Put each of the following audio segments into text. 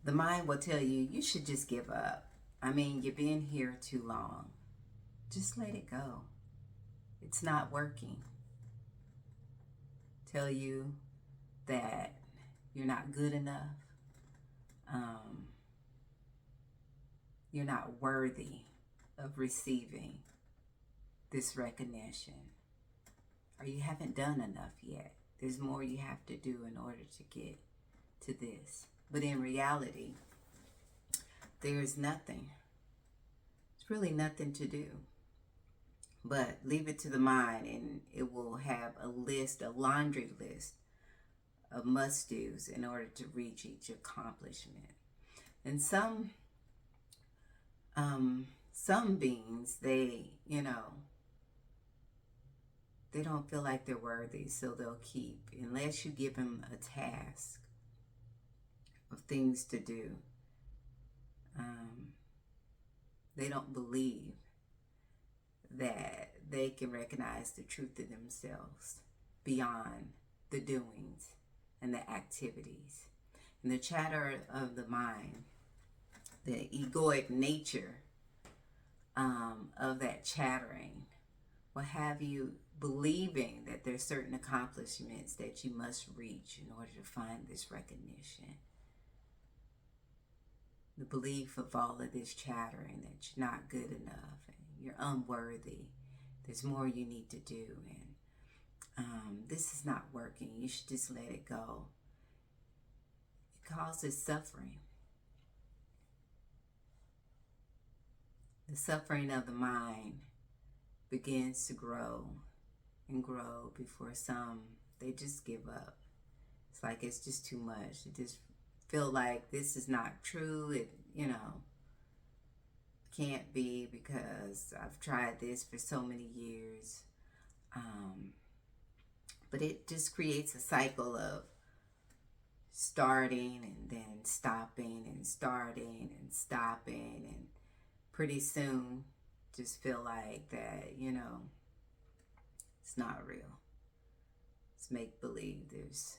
The mind will tell you, you should just give up. I mean, you've been here too long. Just let it go. It's not working. Tell you that you're not good enough. You're not worthy of receiving this recognition. Or you haven't done enough yet. There's more you have to do in order to get to this. But in reality, there is nothing. It's really nothing to do. But leave it to the mind, and it will have a list, a laundry list of must-dos in order to reach each accomplishment. And some beings, they don't feel like they're worthy, so they'll keep, unless you give them a task of things to do, they don't believe that they can recognize the truth of themselves beyond the doings and the activities. And the chatter of the mind, the egoic nature of that chattering, will have you believing that there's certain accomplishments that you must reach in order to find this recognition. The belief of all of this chattering that you're not good enough and you're unworthy. There's more you need to do, and this is not working. You should just let it go. It causes suffering. The suffering of the mind begins to grow and grow before some, they just give up. It's like it's just too much. It just feel like this is not true. It, can't be because I've tried this for so many years. But it just creates a cycle of starting and then stopping and starting and stopping, and pretty soon just feel like that, it's not real. It's make-believe. There's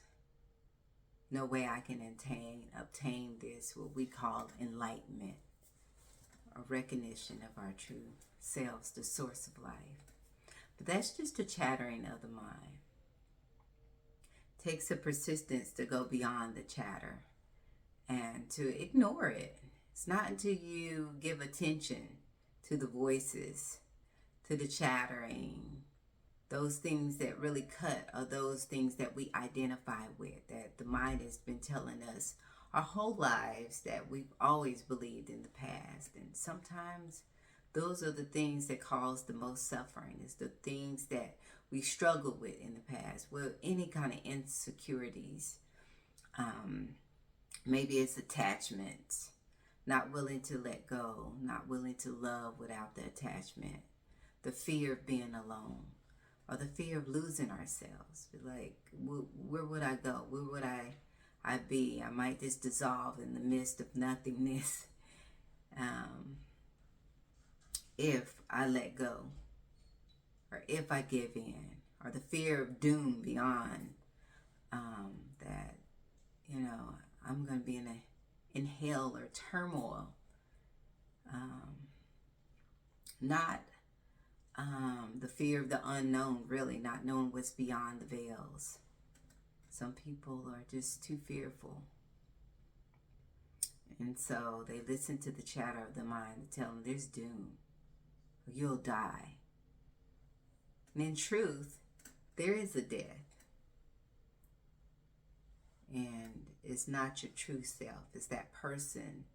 no way I can obtain this, what we call enlightenment, or recognition of our true selves, the source of life. But that's just the chattering of the mind. It takes a persistence to go beyond the chatter and to ignore it. It's not until you give attention to the voices, to the chattering, those things that really cut are those things that we identify with, that the mind has been telling us our whole lives that we've always believed in the past. And sometimes those are the things that cause the most suffering. It's the things that we struggled with in the past, with any kind of insecurities. Maybe it's attachments, not willing to let go, not willing to love without the attachment, the fear of being alone, or the fear of losing ourselves. Like, where would I go? Where would I be? I might just dissolve in the midst of nothingness if I let go, or if I give in, or the fear of doom beyond that, I'm going to be in hell or turmoil. Not the fear of the unknown, really, not knowing what's beyond the veils. Some people are just too fearful. And so they listen to the chatter of the mind to tell them there's doom, or you'll die. And in truth, there is a death. And it's not your true self. It's that person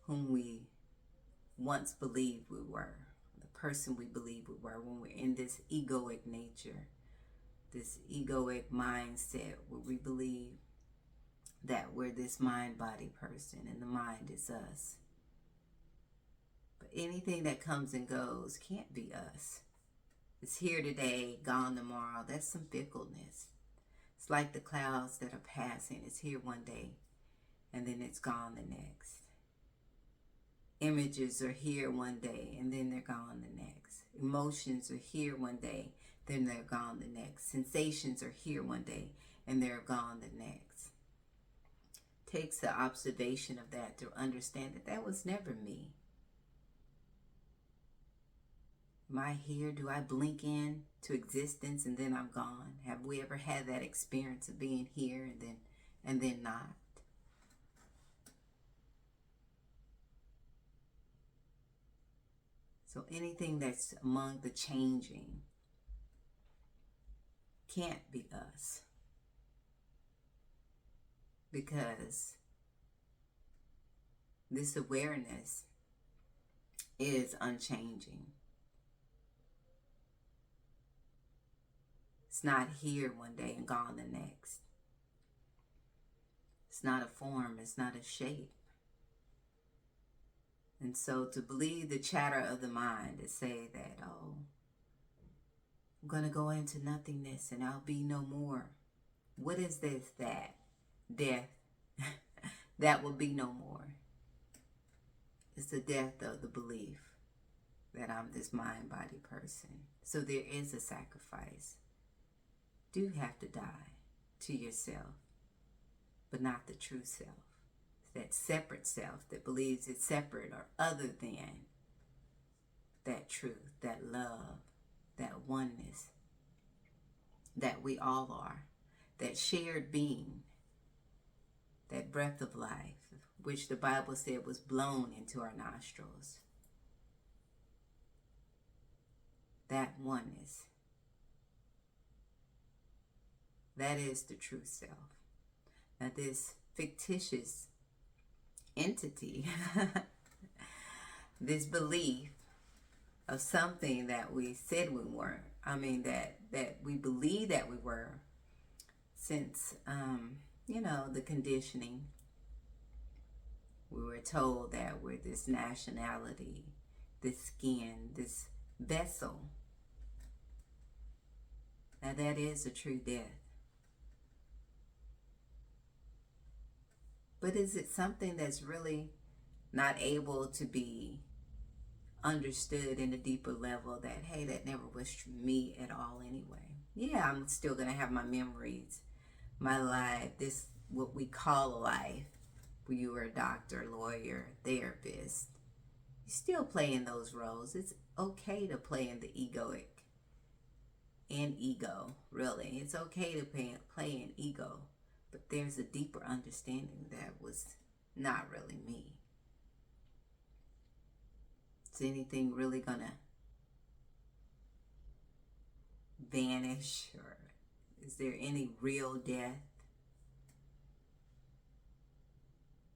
whom we once believed we were. The person we believed we were when we're in this egoic nature, this egoic mindset where we believe that we're this mind-body person and the mind is us. But anything that comes and goes can't be us. It's here today, gone tomorrow. That's some fickleness. It's like the clouds that are passing. It's here one day, and then it's gone the next. Images are here one day, and then they're gone the next. Emotions are here one day, then they're gone the next. Sensations are here one day, and they're gone the next. takes the observation of that to understand that that was never me. Am I here? Do I blink in to existence and then I'm gone? Have we ever had that experience of being here and then not? So anything that's among the changing can't be us, because this awareness is unchanging. It's not here one day and gone the next. It's not a form, it's not a shape. And so to believe the chatter of the mind to say that, oh, I'm going to go into nothingness and I'll be no more. What is this? That? Death. That will be no more. It's the death of the belief that I'm this mind-body person. So there is a sacrifice. Do have to die to yourself, but not the true self. That separate self that believes it's separate or other than that truth, that love, that oneness that we all are, that shared being, that breath of life, which the Bible said was blown into our nostrils. That oneness. That is the true self. Now this fictitious entity, this belief of something that we said we weren't, that we believe that we were since, the conditioning. We were told that we're this nationality, this skin, this vessel. Now that is a true death. But is it something that's really not able to be understood in a deeper level that, hey, that never was me at all anyway? Yeah, I'm still going to have my memories, my life, this what we call a life. When you were a doctor, lawyer, therapist, you still play in those roles. It's okay to play in the egoic and ego, really. It's okay to play in ego. But there's a deeper understanding that was not really me. Is anything really gonna vanish, or is there any real death?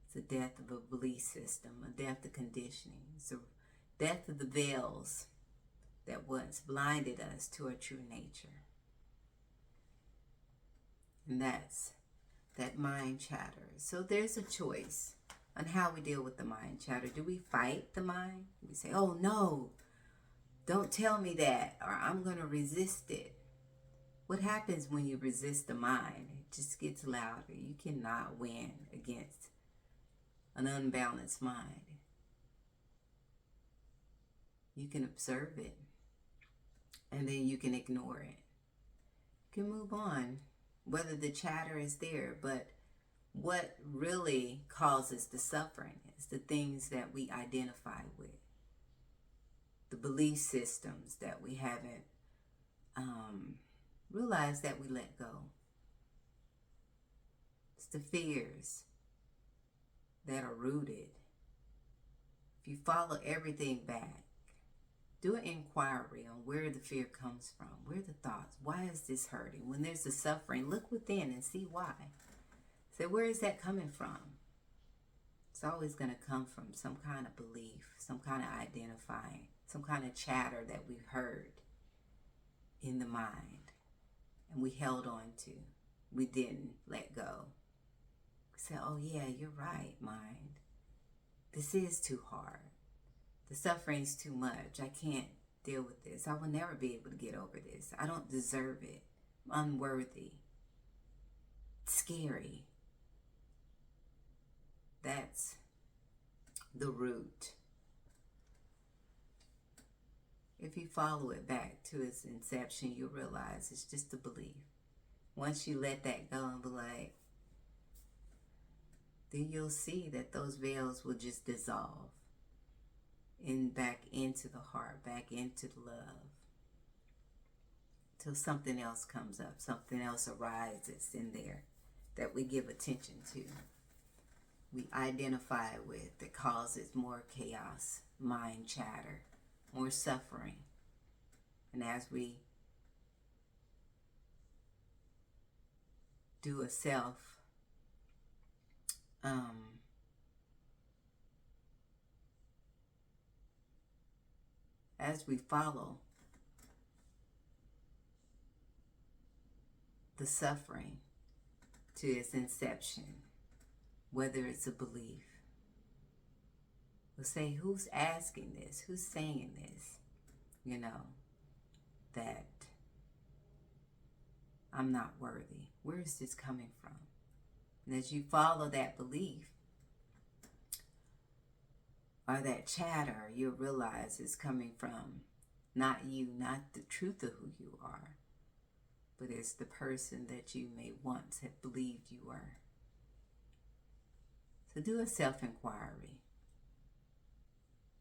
It's a death of a belief system, a death of conditioning. It's a death of the veils that once blinded us to our true nature. And that's that mind chatter. So there's a choice on how we deal with the mind chatter. Do we fight the mind? We say, oh no, don't tell me that, or I'm going to resist it. What happens when you resist the mind? It just gets louder. You cannot win against an unbalanced mind. You can observe it, and then you can ignore it. You can move on, whether the chatter is there. But what really causes the suffering is the things that we identify with, the belief systems that we haven't realized that we let go. It's the fears that are rooted. If you follow everything back, do an inquiry on where the fear comes from, where the thoughts, why is this hurting? When there's the suffering, look within and see why. Say, where is that coming from? It's always going to come from some kind of belief, some kind of identifying, some kind of chatter that we heard in the mind and we held on to. We didn't let go. Say, oh yeah, you're right, mind. This is too hard. The suffering's too much. I can't deal with this. I will never be able to get over this. I don't deserve it. I'm unworthy. It's scary. That's the root. If you follow it back to its inception, you'll realize it's just a belief. Once you let that go and be like, then you'll see that those veils will just dissolve and back into the heart, back into the love, till something else comes up, something else arises in there that we give attention to, we identify with, that causes more chaos, mind chatter, more suffering. And as we do a self as we follow the suffering to its inception, whether it's a belief, we'll say, who's asking this? Who's saying this? You know, that I'm not worthy. Where is this coming from? And as you follow that belief or that chatter, you'll realize it's coming from not you, not the truth of who you are, but it's the person that you may once have believed you were. So do a self-inquiry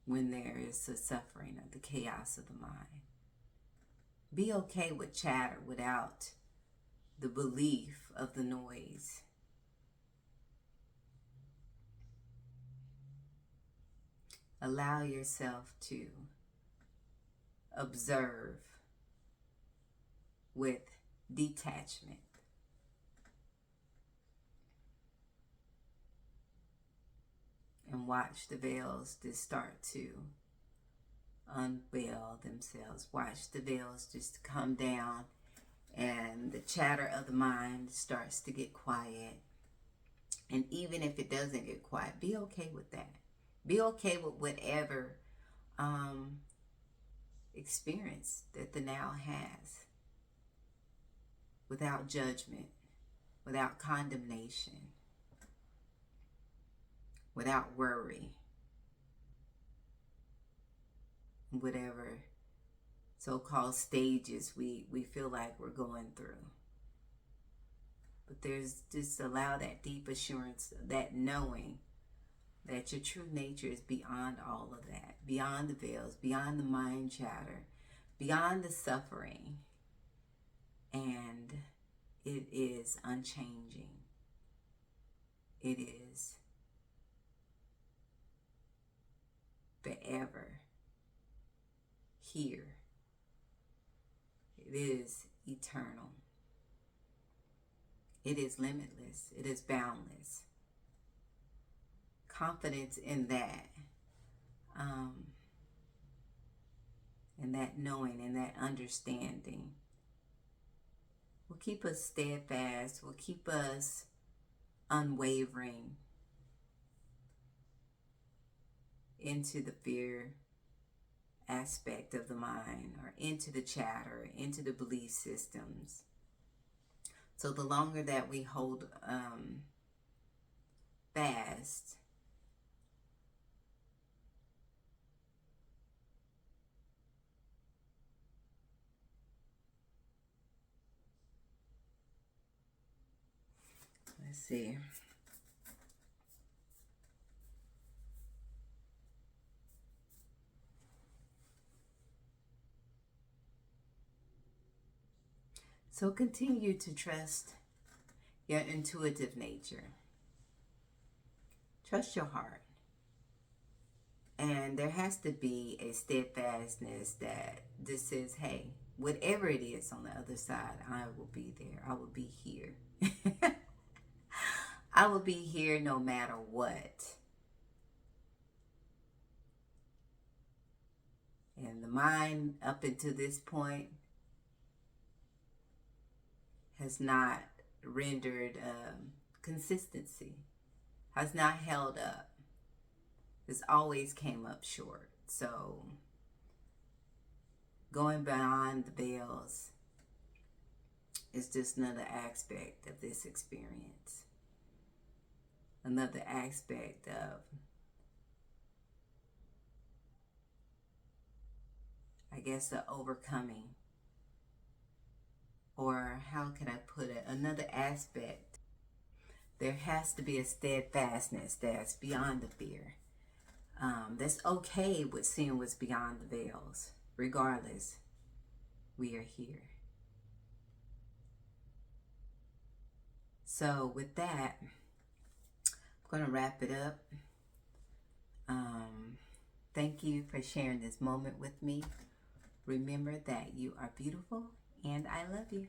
when there is a suffering of the chaos of the mind. Be okay with chatter without the belief of the noise. Allow yourself to observe with detachment. And watch the veils just start to unveil themselves. Watch the veils just come down and the chatter of the mind starts to get quiet. And even if it doesn't get quiet, be okay with that. Be okay with whatever experience that the now has, without judgment, without condemnation, without worry, whatever so-called stages we feel like we're going through. But there's just allow that deep assurance, that knowing that your true nature is beyond all of that, beyond the veils, beyond the mind chatter, beyond the suffering, and it is unchanging. It is forever here. It is eternal. It is limitless. It is boundless. Confidence in that, and that knowing and that understanding will keep us steadfast, will keep us unwavering into the fear aspect of the mind, or into the chatter, into the belief systems. So the longer that we hold fast, let's see. So continue to trust your intuitive nature. Trust your heart. And there has to be a steadfastness that this says, hey, whatever it is on the other side, I will be there. I will be here. I will be here no matter what. And the mind up until this point has not rendered consistency, has not held up. It's always came up short. So going beyond the veils is just another aspect of this experience. Another aspect of, I guess, the overcoming. Or how can I put it? Another aspect There has to be a steadfastness that's beyond the fear. That's okay with seeing what's beyond the veils. Regardless, we are here. So with that, I'm going to wrap it up. Thank you for sharing this moment with me. Remember that you are beautiful and I love you.